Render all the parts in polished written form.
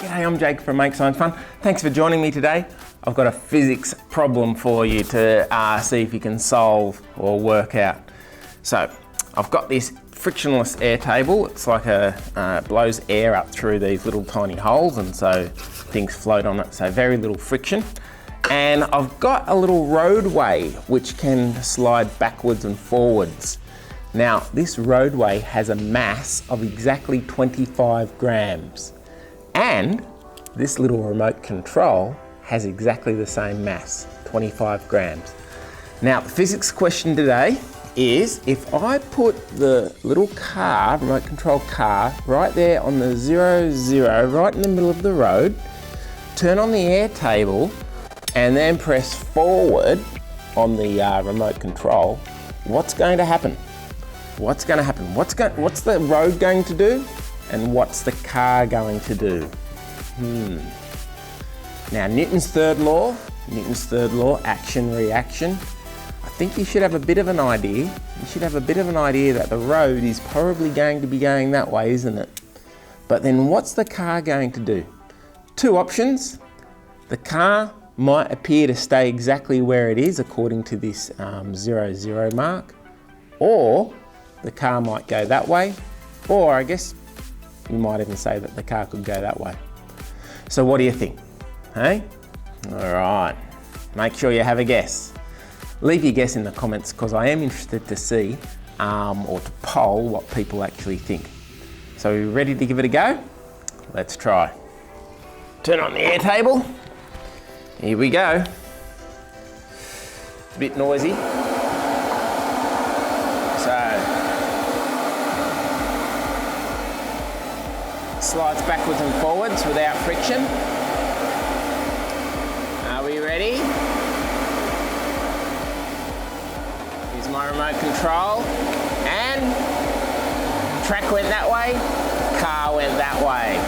G'day, I'm Jake from Make Science Fun. Thanks for joining me today. I've got a physics problem for you to see if you can solve or work out. So I've got this frictionless air table. It's like blows air up through these little tiny holes, and so things float on it, so very little friction. And I've got a little roadway which can slide backwards and forwards. Now, this roadway has a mass of exactly 25 grams. And this little remote control has exactly the same mass, 25 grams. Now, the physics question today is, if I put the little car, remote control car, right there on the 0, 0, right in the middle of the road, turn on the air table, and then press forward on the remote control, what's going to happen? What's going to happen? What's the road going to do? And what's the car going to do? Now, Newton's third law, action, reaction. I think you should have a bit of an idea. You should have a bit of an idea that the road is probably going to be going that way, isn't it? But then what's the car going to do? Two options. The car might appear to stay exactly where it is according to this 0, 0 mark, or the car might go that way, or I guess you might even say that the car could go that way. So what do you think? Hey? All right, make sure you have a guess. Leave your guess in the comments, because I am interested to see or to poll what people actually think. So are you ready to give it a go? Let's try. Turn on the air table. Here we go. It's a bit noisy. So, slides backwards and forwards without friction. Are we ready? Here's my remote control, and track went that way, car went that way.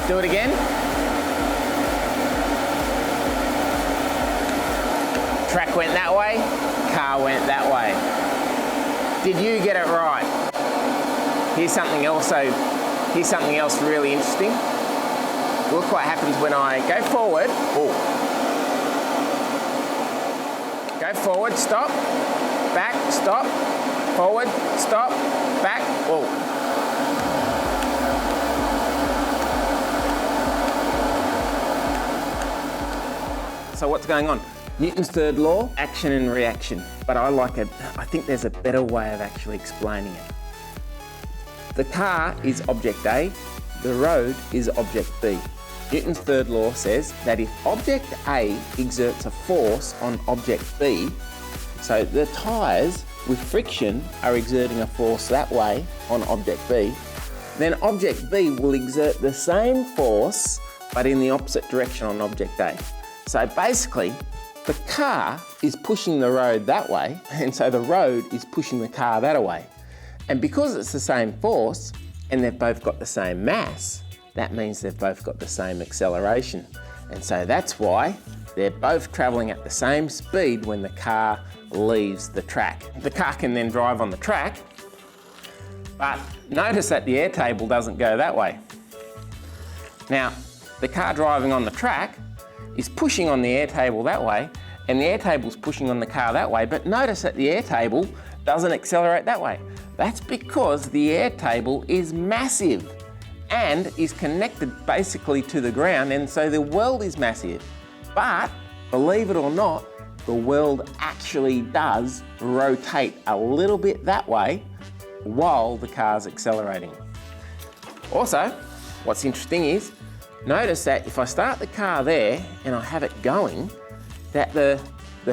Do it again. Track went that way, car went that way. Did you get it right? Here's something else really interesting. Look what happens when I go forward. Oh. Go forward, stop, back, stop, forward, stop, back, oh. So what's going on? Newton's third law, action and reaction. But I think there's a better way of actually explaining it. The car is object A, the road is object B. Newton's third law says that if object A exerts a force on object B, so the tyres with friction are exerting a force that way on object B, then object B will exert the same force but in the opposite direction on object A. So basically, the car is pushing the road that way, and so the road is pushing the car that way. And because it's the same force, and they've both got the same mass, that means they've both got the same acceleration. And so that's why they're both travelling at the same speed when the car leaves the track. The car can then drive on the track, but notice that the air table doesn't go that way. Now, the car driving on the track is pushing on the air table that way, and the air table's pushing on the car that way, but notice that the air table doesn't accelerate that way. That's because the air table is massive and is connected basically to the ground, and so the world is massive. But believe it or not, the world actually does rotate a little bit that way while the car's accelerating. Also, what's interesting is, notice that if I start the car there and I have it going, that the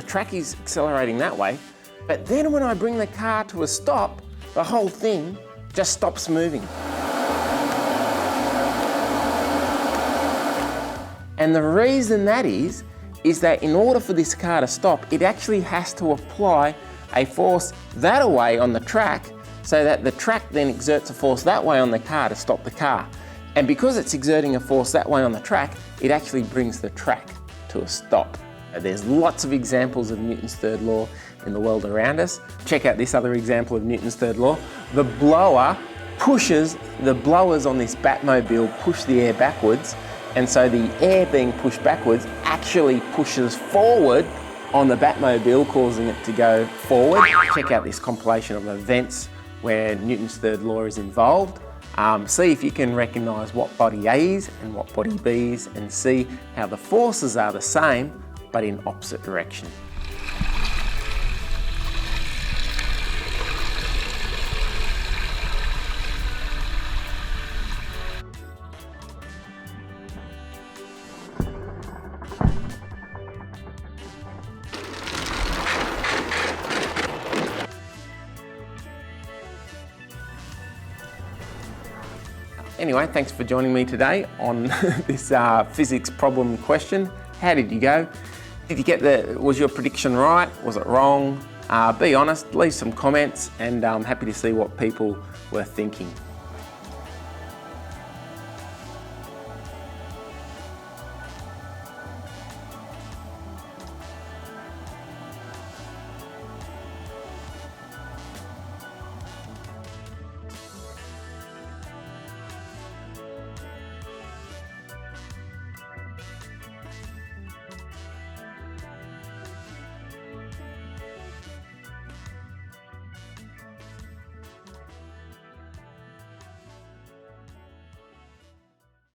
track is accelerating that way, but then when I bring the car to a stop, the whole thing just stops moving. And the reason that is that in order for this car to stop, it actually has to apply a force that way on the track, so that the track then exerts a force that way on the car to stop the car. And because it's exerting a force that way on the track, it actually brings the track to a stop. There's lots of examples of Newton's third law in the world around us. Check out this other example of Newton's third law. The blowers on this Batmobile push the air backwards, and so the air being pushed backwards actually pushes forward on the Batmobile, causing it to go forward. Check out this compilation of events where Newton's third law is involved. See if you can recognise what body A is and what body B is, and see how the forces are the same but in opposite direction. Anyway, thanks for joining me today on this physics problem question. How did you go? Did you get was your prediction right? Was it wrong? Be honest, leave some comments, and I'm happy to see what people were thinking.